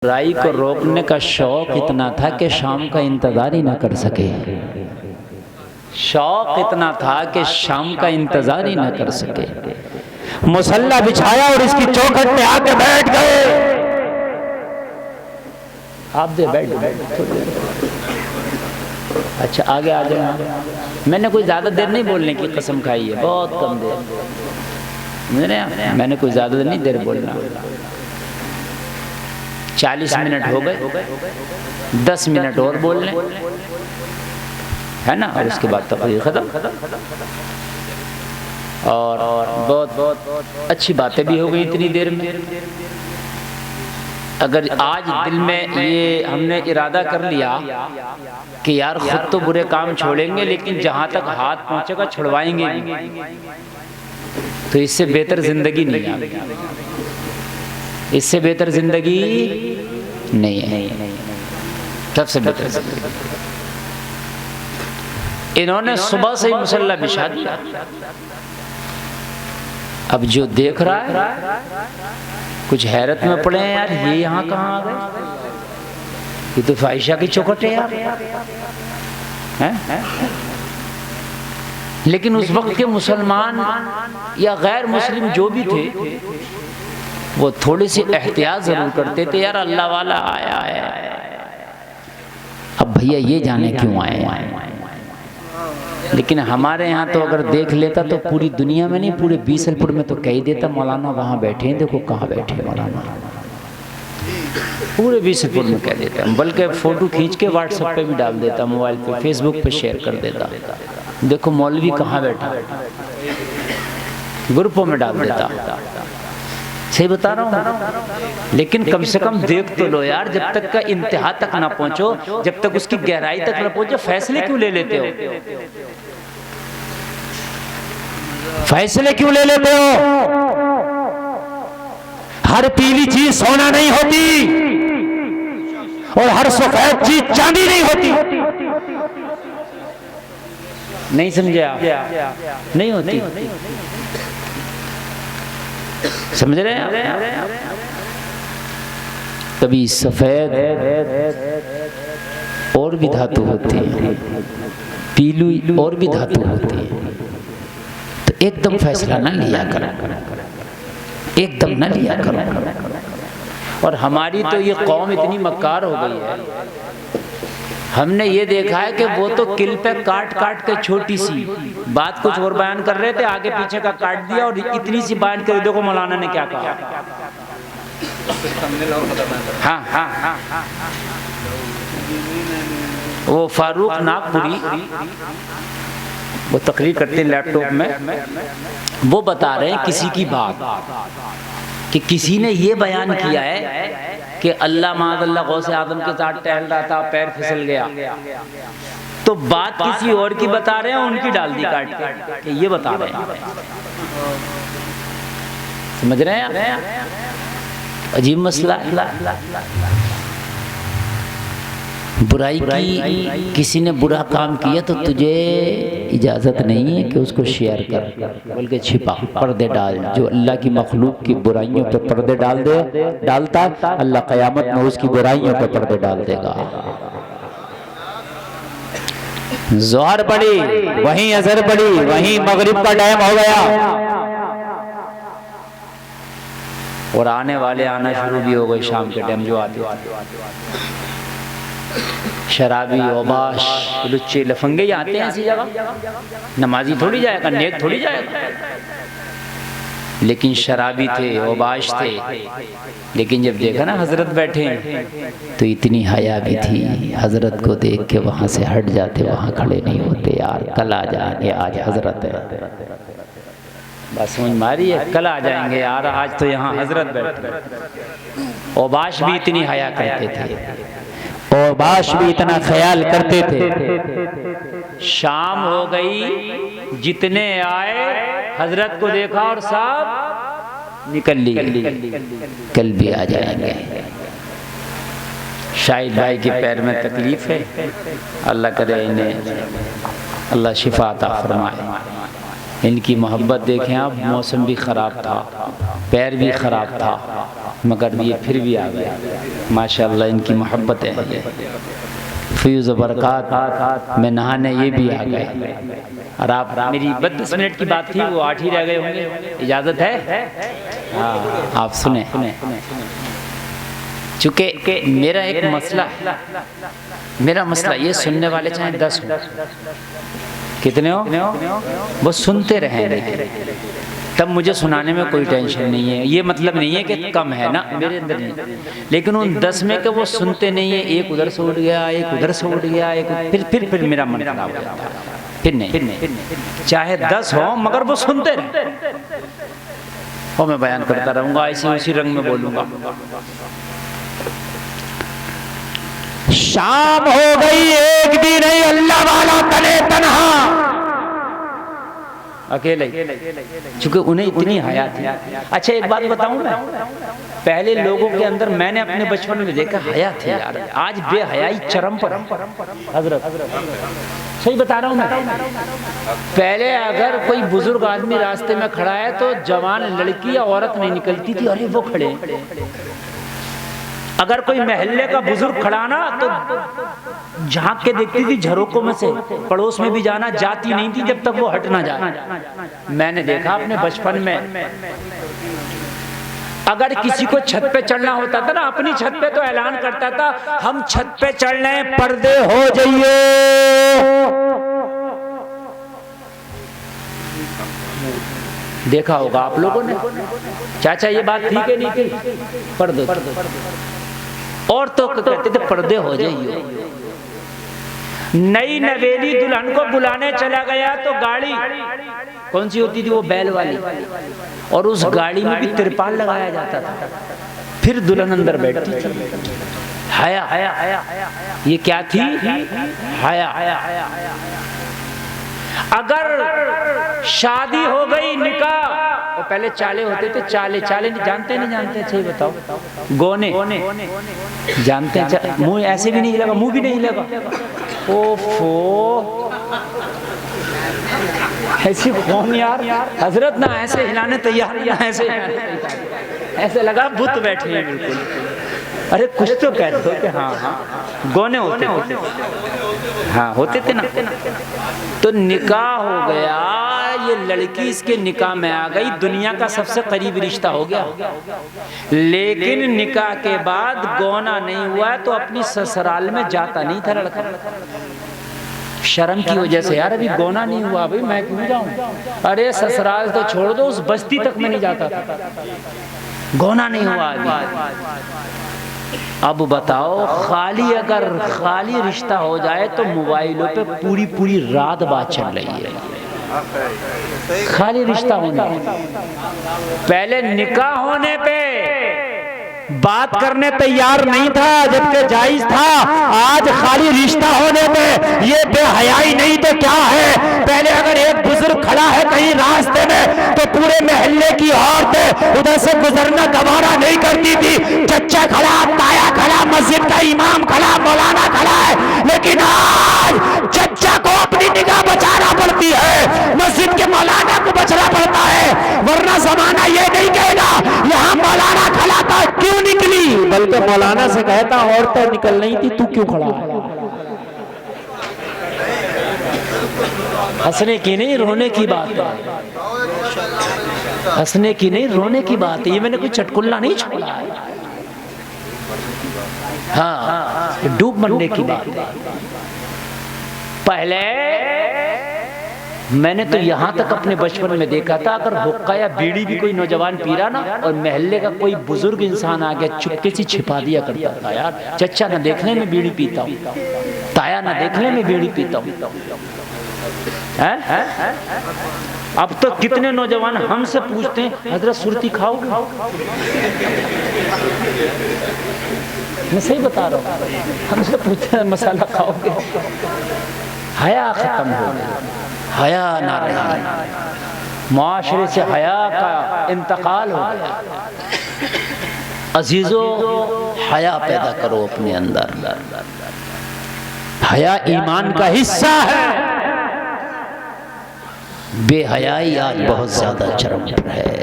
बुराई को रोकने का शौक इतना था कि शाम का इंतजार ही ना कर सके। शौक इतना था कि शाम का इंतजार ही ना कर सके। मुसल्ला बिछाया और इसकी चौखट पे आके बैठ गए। आप दे बैठ अच्छा आगे आ जाए। मैंने कोई ज्यादा देर नहीं बोलने की कसम खाई है, बहुत कम देर। मैंने कोई ज्यादा देर नहीं देर बोलना। 40 मिनट हो गए, 10 मिनट और बोल लें, है ना, और उसके बाद तकरीर खत्म। और बहुत बहुत अच्छी बातें भी हो गई इतनी देर में। अगर आज दिल में ये हमने इरादा कर लिया कि यार खुद तो बुरे काम छोड़ेंगे, लेकिन जहां तक हाथ पहुंचेगा छुड़वाएंगे नहीं, तो इससे बेहतर जिंदगी नहीं है। इससे बेहतर जिंदगी नहीं है, सबसे बेहतर जिंदगी। इन्होंने सुबह से ही मुसल्ला बिछा दिया। अब जो देख रहा है कुछ हैरत में पड़े हैं, यार ये यहाँ कहाँ आ गए, ये तो फाइशा की चौखट है यार, हैं? लेकिन उस वक्त के मुसलमान या गैर मुस्लिम जो भी थे वो थोड़ी सी एहतियात जरूर करते थे, यार अल्लाह वाला आया है। अब भैया ये जाने क्यों आए हैं, लेकिन हमारे यहाँ तो अगर देख लेता तो पूरी दुनिया में नहीं, पूरे बीसलपुर में तो कह ही देता मौलाना वहाँ बैठे हैं, देखो कहाँ बैठे हैं मौलाना, पूरे बीसलपुर में कह देता। बल्कि फ़ोटो खींच के व्हाट्सएप पे भी डाल देता, मोबाइल पे, फेसबुक पे शेयर कर देता, देखो मौलवी कहाँ बैठा, ग्रुपों में डाल देता। सही बता रहा हूँ। लेकिन कम से कम देख तो लो यार, जब तक का इंतहा तक ना पहुंचो, जब तक उसकी गहराई तक ना पहुंचो, फैसले क्यों ले लेते हो? फैसले क्यों ले लेते हो? हर पीली चीज सोना नहीं होती और हर सफेद चीज चांदी नहीं होती। नहीं समझे आप? नहीं होती। समझ रहे हैं? कभी सफेद और भी धातु होती है, पीली और भी धातु होती है, तो एकदम फैसला ना लिया करो, एकदम ना लिया करो। और हमारी तो ये कौम इतनी मक्कार हो गई है, हमने ये देखा है कि वो तो किल पे काट काट के छोटी सी बात कुछ और बयान कर रहे थे, आगे पीछे का काट दिया और इतनी सी बयान कर, देखो मौलाना ने क्या कहा। हाँ हाँ हाँ, वो फारूक नागपुरी वो तकरीर करते हैं लैपटॉप में, वो बता रहे हैं किसी की बात कि किसी ने ये बयान किया है कि अल्लाह माज़अल्लाह गौसे आदम के साथ टहल रहा था, पैर फिसल गया, तो बात किसी और की बता रहे हैं, उनकी डाल दी काट के कि ये बता रहे हैं। समझ रहे हैं आप? अजीब मसला। बुराई की किसी ने बुरा काम किया तो तुझे इजाज़त नहीं है कि उसको शेयर कर, बल्कि छिपा, पर्दे डाल। जो अल्लाह की मखलूक की बुराइयों पे पर्दे डालता है, अल्लाह क़यामत में उसकी बुराइयों पे पर्दे डाल देगा। ज़ोहर पड़ी, वहीं असर पड़ी, वहीं मगरिब का टाइम हो गया और आने वाले आना शुरू भी हो गए शाम के टाइम जो आते। शराबी, ओबाश, लुच्चे लफंगे ही आते हैं ऐसी जगह। नमाजी थोड़ी जाएगा, नेक थोड़ी जाएगा, लेकिन शराबी थे, ओबाश थे। लेकिन जब देखा ना हजरत बैठे तो इतनी हया भी थी, हजरत को देख के वहां से हट जाते, वहां खड़े नहीं होते, यार कल आ जाएंगे, आज हजरत है, बस समझ मारी है, कल आ जाएंगे यार, आज तो यहाँ हजरत बैठे। ओबाश भी इतनी हया करते थे, ओबाश भी इतना ख्याल करते थे। शाम हो गई, जितने आए हजरत को देखा और सब निकल लिए, कल भी आ जाएंगे। शाहिद भाई के पैर में तकलीफ है, अल्लाह करे इन्हें अल्लाह शिफा अता फरमाए। इनकी मोहब्बत देखें आप, मौसम भी ख़राब था, पैर भी ख़राब था, मगर ये फिर भी आ गए। माशाअल्लाह इनकी मोहब्बतें हैं ये। फ़यूज़ बरक़ात में नहाने ये भी आ गए। और आप, मेरी 32 मिनट की बात थी, वो 8 ही रह गए होंगे। इजाज़त है? हाँ, आप सुने। चूँकि मेरा एक मसला ये, सुनने वाले चाहे 10 हो, कितने हो, वो सुनते रहें, तब मुझे सुनाने में कोई टेंशन नहीं है। ये मतलब नहीं है कि कम है ना, मेरे अंदर नहीं, लेकिन उन 10 में के वो सुनते नहीं है, एक उधर से उठ गया, एक उधर से उठ गया, एक फिर मेरा मन खराब हो जाता है। फिर नहीं, चाहे 10 हो मगर वो सुनते रहे। और मैं बयान करता रहूँगा, ऐसे उसी रंग में बोलूँगा। शाम हो गई, एक भी नहीं, अल्लाह वाला तने तन्हा, अकेले, क्योंकि उन्हें इतनी हया थी। अच्छा एक बात बताऊं मैं, पहले लोगों के अंदर मैंने अपने बचपन में देखा हया थी यार, आज बेहयाई चरम पर। हजरत सही बता रहा हूं मैं। पहले अगर कोई बुजुर्ग आदमी रास्ते में खड़ा है तो जवान लड़की या औरत नहीं निकलती थी, अरे वो खड़े। अगर कोई महल्ले का बुजुर्ग खड़ा ना तो झांक के देखती थी झरोकों में से, पड़ोस में भी जाना जाती नहीं थी जब तक वो हट ना जाए। मैंने देखा अपने बचपन में, अगर किसी को छत पे चढ़ना होता था ना, अपनी छत पे तो ऐलान करता था, हम छत पे चढ़ रहे हैं, पर्दे हो जाइए। देखा होगा आप लोगों ने। चाचा ये बात ठीक है नहीं थी? पर्दे, और तो कहते थे पर्दे हो जाइए। नई नवेली दुल्हन को बुलाने चला गया तो गाड़ी कौन सी होती थी, वो बैल वाली, और उस गाड़ी में भी तिरपाल लगाया जाता था, फिर दुल्हन अंदर बैठती थी। हया, ये क्या थी? हया। अगर शादी हो गई, निकाह, तो पहले चाले होते थे, चाले जानते नहीं सही बताओ, गोने जानते हैं? मुंह ऐसे भी नहीं लगा, मुंह भी नहीं लगा। ओफो, ऐसी कौन यार, हजरत ना ऐसे हिलाने तैयार, ऐसे लगा बुत बैठे हैं बिल्कुल। अरे कुछ तो कहते हो कि हाँ गोने होते थे, हाँ होते थे ना। तो निकाह हो गया, ये लड़की इसके निकाह में आ गई, दुनिया का सबसे करीबी रिश्ता हो गया। लेकिन निकाह के बाद गोना नहीं हुआ तो अपनी ससुराल में जाता नहीं था लड़का, शर्म की वजह से। यार अभी गोना नहीं हुआ, भाई मैं क्यों जाऊं? अरे ससुराल तो छोड़ दो, उस बस्ती तक में नहीं जाता था, गोना नहीं हुआ अभी। अब बताओ, अगर खाली रिश्ता हो जाए तो मोबाइलों पे पूरी रात बात चल रही है। खाली रिश्ता होने, पहले निकाह होने पे बात करने तैयार नहीं था जबकि जायज था, आज खाली रिश्ता होने पे ये बेहयाई नहीं तो क्या है। पहले अगर एक बुजुर्ग खड़ा है कहीं रास्ते में तो पूरे मोहल्ले की औरतें उधर से गुजरना गवारा नहीं करती थी। चच्चा खड़ा, ताया खड़ा, मस्जिद का इमाम खड़ा, मौलाना खड़ा है, लेकिन आज चच्चा को अपनी निगाह बचाना पड़ती है, मस्जिद के मौलाना को बचना पड़ता है, वरना जमाना ये नहीं कहेगा यहाँ मौलाना खड़ा था क्यों निकली, बल्कि मौलाना से कहता और तो निकल नहीं थी, तू क्यों खड़ा है। हंसने की नहीं रोने की बात है, हंसने की नहीं रोने की बात है। ये मैंने कोई चटकुल्ला नहीं छोड़ा है, हाँ डूब मरने की बात है। पहले मैंने तो यहाँ तक अपने बचपन में देखा था, अगर हुक्का या बीड़ी भी कोई नौजवान पी रहा ना और महल्ले का कोई बुजुर्ग इंसान आ गया, चुपके से छिपा दिया करता था। यार चच्चा ना देखने में बीड़ी पीता हूँ, ताया ना देखने में बीड़ी पीता हूँ। अब तो कितने नौजवान हमसे पूछते हैं, हजरत सुरती खाओगे? मैं सही बता रहा हूँ, हमसे पूछते हैं मसाला खाओगे? हया खत्म हो गया, हया ना रही, माशरे से हया का इंतकाल हो गया। अजीजों, हया पैदा करो अपने अंदर, हया ईमान का हिस्सा है। बेहयाई आज बहुत ज्यादा चरम पर है।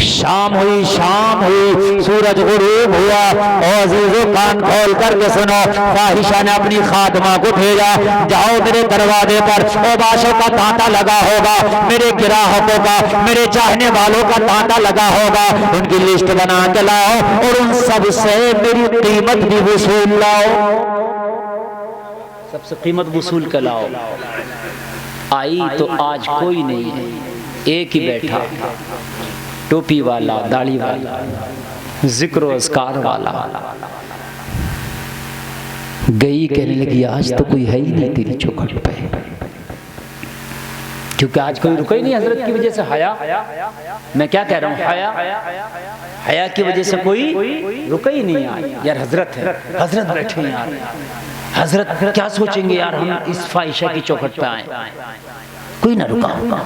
शाम हुई, सूरज गुरूब हुआ और अजीजों कान खोल करके सुनो, फाहिशा ने अपनी खादमा को भेजा, जाओ मेरे दरवाजे पर ओबाशों का तांता लगा होगा, मेरे ग्राहकों का, मेरे चाहने वालों का तांता लगा होगा, उनकी लिस्ट बना के लाओ और उन सब से मेरी कीमत भी वसूल लाओ, सबसे कीमत वसूल के लाओ। आई तो आज कोई नहीं है, एक ही बैठा, टोपी वाला, दाढ़ी वाला, जिक्र अस्कार वाला। गई कहने लगी आज तो कोई है ही नहीं तेरी चौखट पे, क्योंकि आज कोई रुका ही नहीं हजरत की वजह से। हया, मैं क्या कह रहा हूँ, हया की वजह से कोई रुका ही नहीं यार। हजरत है, हजरत बैठे हैं यार, हजरत क्या सोचेंगे यार हम इस फाहिशा की चौखट पे आए, कोई ना रुका होगा।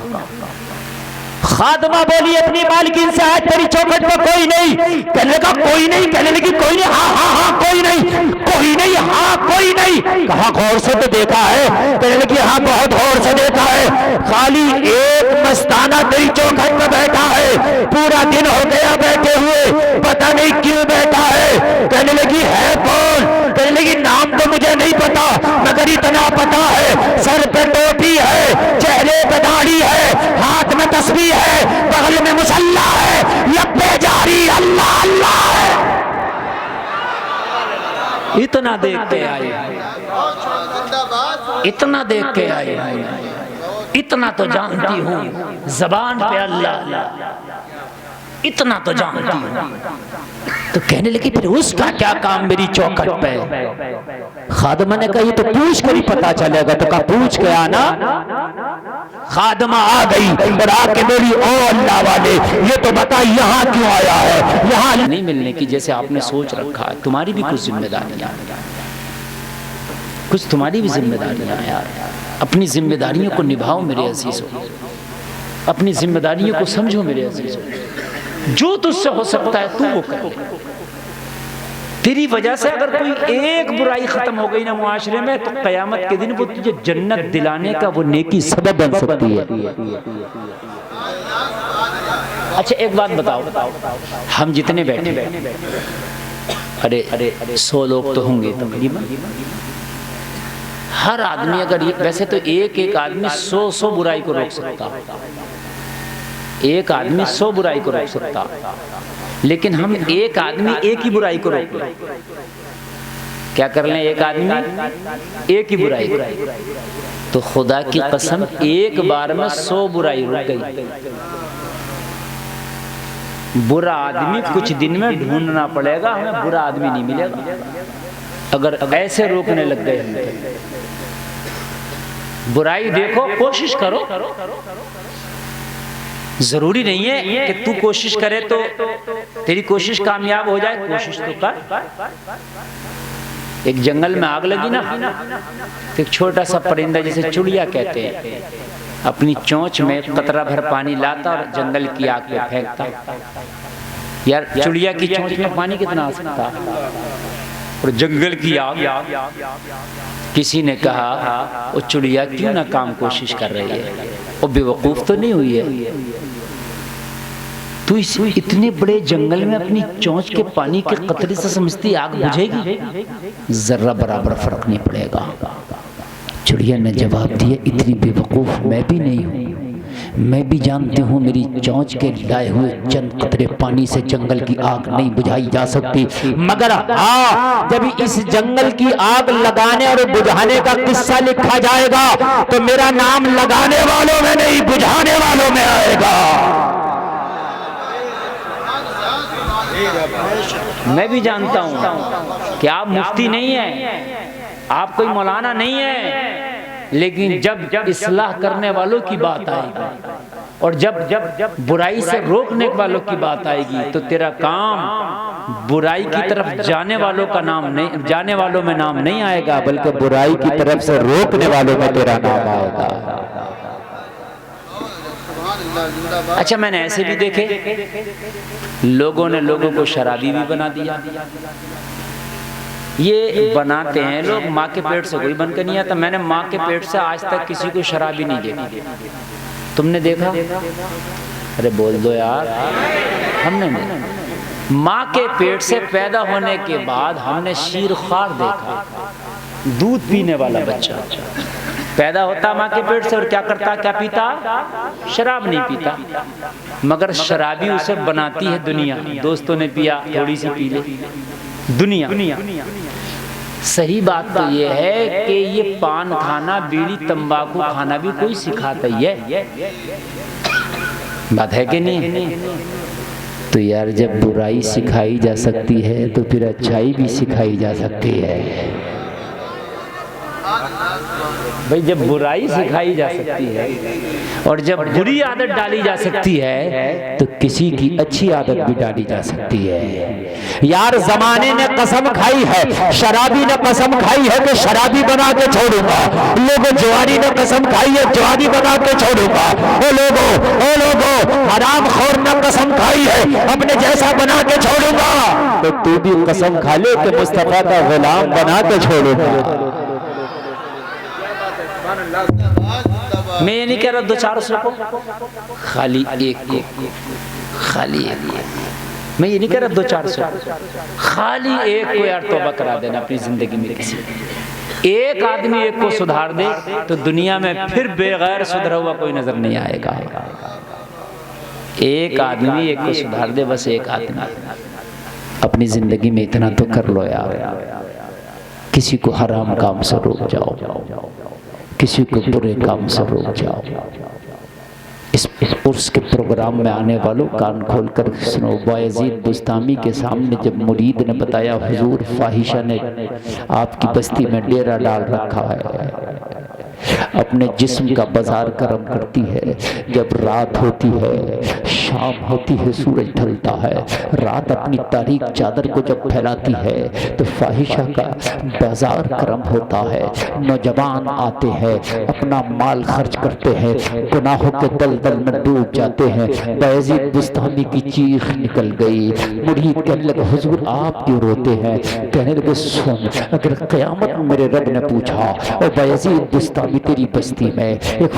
खादमा बोली अपनी मालकिन से आज तेरी चौखट पर कोई नहीं। कहने लगा कोई नहीं, कहने लगी कोई नहीं, हाँ कोई नहीं, कोई नहीं, हाँ कोई नहीं। कहा गौर से तो देखा है? कहने लगी हाँ बहुत गौर से देखा है, खाली एक मस्ताना तेरी चौखट पर बैठा है, पूरा दिन हो गया बैठे हुए, पता नहीं क्यों बैठा है। कहने लगी है कौन? कहने लगी नाम तो मुझे नहीं पता, मगर इतना पता है सर पे टोपी है, चेहरे पे दाढ़ी है, हाथ में तस्बीह है, बगल में मुसल्ला है, लब्बे जारी अल्लाह अल्लाह है। इतना देख के आए, इतना देख के आए, इतना तो जानती हूँ जबान पे अल्लाह, इतना तो जानती हूँ। तो कहने लगी फिर उसका क्या काम मेरी चौखट पे? खादमा ने कहा ये तो पूछ कर ही पता चलेगा। तो कहा पूछ के आना। खादमा आ गई और आके बोली ओ अल्लाह वाले ये तो बता यहाँ क्यों आया है? यहाँ नहीं मिलने की जैसे आपने सोच रखा है, तुम्हारी भी कुछ जिम्मेदारियां, कुछ तुम्हारी भी जिम्मेदारियां यार। अपनी जिम्मेदारियों को निभाओ मेरे अजीजों, अपनी जिम्मेदारियों को समझो मेरे अजीजों। जो तुझसे हो सकता है तू वो कर। तेरी वजह से अगर कोई एक बुराई खत्म हो गई ना मुआशरे में, तो कयामत के दिन वो तुझे जन्नत दिलाने का वो नेकी सबब बन सकती है। अच्छा एक बात बताओ, हम जितने बैठे, अरे 100 लोग तो होंगे तकरीबन, हर आदमी अगर वैसे तो एक आदमी 100 बुराई को रोक सकता, एक आदमी 100 बुराई को रोक सकता, लेकिन हम एक आदमी एक ही बुराई को रोक लें। क्या कर लें? एक आदमी एक ही बुराई, तो खुदा की कसम एक बार में 100 बुराई रुक गई। बुरा आदमी कुछ दिन में ढूंढना पड़ेगा, हमें बुरा आदमी नहीं मिलेगा अगर ऐसे रोकने लग गए। बुराई देखो, कोशिश करो, जरूरी नहीं है कि तू कोशिश करे तो तेरी कोशिश कामयाब हो जाए, कोशिश तो कर। एक जंगल में आग लगी ना, तो एक छोटा सा परिंदा जिसे चिड़िया कहते हैं, अपनी चोंच में कतरा भर पानी लाता और जंगल की आग पे फेंकता। यार चिड़िया की चोंच में पानी कितना आ सकता, और जंगल की आग। किसी ने कहा वो चिड़िया क्यों ना काम कोशिश कर रही है, वो बेवकूफ तो नहीं हुई है? तू इतने बड़े जंगल में अपनी चोंच के पानी के कतरे से समझती आग बुझेगी? जरा बराबर फर्क नहीं पड़ेगा। चिड़िया ने जवाब दिया इतनी बेवकूफ मैं भी नहीं हूँ, मैं भी जानती हूँ मेरी चोंच के लाए हुए चंद कतरे पानी से जंगल की आग नहीं बुझाई जा सकती, मगर हाँ जब इस जंगल की आग लगाने और बुझाने का किस्सा लिखा जाएगा तो मेरा नाम लगाने वालों में नहीं बुझाने वालों में आएगा। मैं भी जानता हूँ कि आप मुफ्ती नहीं है, आप कोई मौलाना नहीं है, लेकिन जब इस्लाह करने वालों की बात आएगी और जब बुराई से रोकने वालों की बात आएगी तो तेरा काम बुराई की तरफ जाने वालों का नाम नहीं, जाने वालों में नाम नहीं आएगा, बल्कि बुराई की तरफ से रोकने वालों में तेरा नाम आएगा। अच्छा मैंने ऐसे भी देखे, लोगों ने लोगों को शराबी भी बना दिया, ये बनाते हैं लोग, माँ के पेट से कोई बन के नहीं आता। मैंने माँ के पेट से आज तक किसी को शराबी नहीं देखा। तुमने देखा? अरे बोल दो यार। हमने नहीं। माँ के पेट से पैदा होने के बाद हमने शीरख्वार देखा, दूध पीने वाला बच्चा पैदा होता माँ के पेट से, और क्या करता, क्या पीता? शराब नहीं पीता, मगर शराबी उसे बनाती है दुनिया। दोस्तों ने पिया, थोड़ी सी पी ले, दुनिया। सही बात तो ये है कि ये पान खाना, बीड़ी तंबाकू खाना भी कोई सिखाता ही है, बात है कि नहीं? तो यार जब बुराई सिखाई जा सकती है तो फिर अच्छाई भी सिखाई जा सकती है भाई। जब बुराई सिखाई जा सकती है और जब बुरी आदत डाली जा सकती है तो किसी की अच्छी आदत भी डाली जा सकती है। यार जमाने ने कसम खाई है, शराबी ने कसम खाई है कि शराबी बना के छोड़ूंगा। लोगों जवानी ने कसम खाई है, जवानी बना के छोड़ूंगा। ओ लोगों हराम खोर ने कसम खाई है, अपने जैसा बना के छोड़ूंगा। तो तू भी कसम खा ले कि मुस्तफा का गुलाम बना के छोड़ूंगा। मैं ये नहीं कह रहा 200-400 को, खाली एक, खाली एक। मैं ये नहीं कह रहा 200-400, खाली एक को यार तौबा करा देना अपनी जिंदगी में। किसी एक आदमी एक को सुधार दे तो दुनिया में फिर बेगैर सुधरा हुआ कोई नजर नहीं आएगा। एक आदमी एक को सुधार दे, बस एक आदमी। अपनी जिंदगी में इतना तो कर लो यार। किसी को हराम काम से रोक जाओ, किसी को बुरे काम से रोक जाओ। इस उर्स के प्रोग्राम में आने वालों कान खोलकर सुनो। बायजीद बुस्तामी के सामने जब मुरीद ने बताया हुजूर फाहिशा ने आपकी बस्ती में डेरा डाल रखा है, अपने जिस्म का बाजार गर्म करती है, जब रात होती है, शाम होती है, सूरज ढलता है, रात अपनी तारीक चादर को जब फैलाती है तो फाहिशा का बाजार गर्म होता है। नौजवान आते हैं, अपना माल खर्च करते हैं, गुनाहों के दलदल में डूब जाते हैं। बायजीद बुस्तामी की चीख निकल गई। मुरीद कहने लगे हुजूर आप क्यों रोते हैं? कहने लगे सुन, अगर क़यामत में मेरे रब ने पूछा और बायजीद बुस्तामी तेरी बस्ती में एक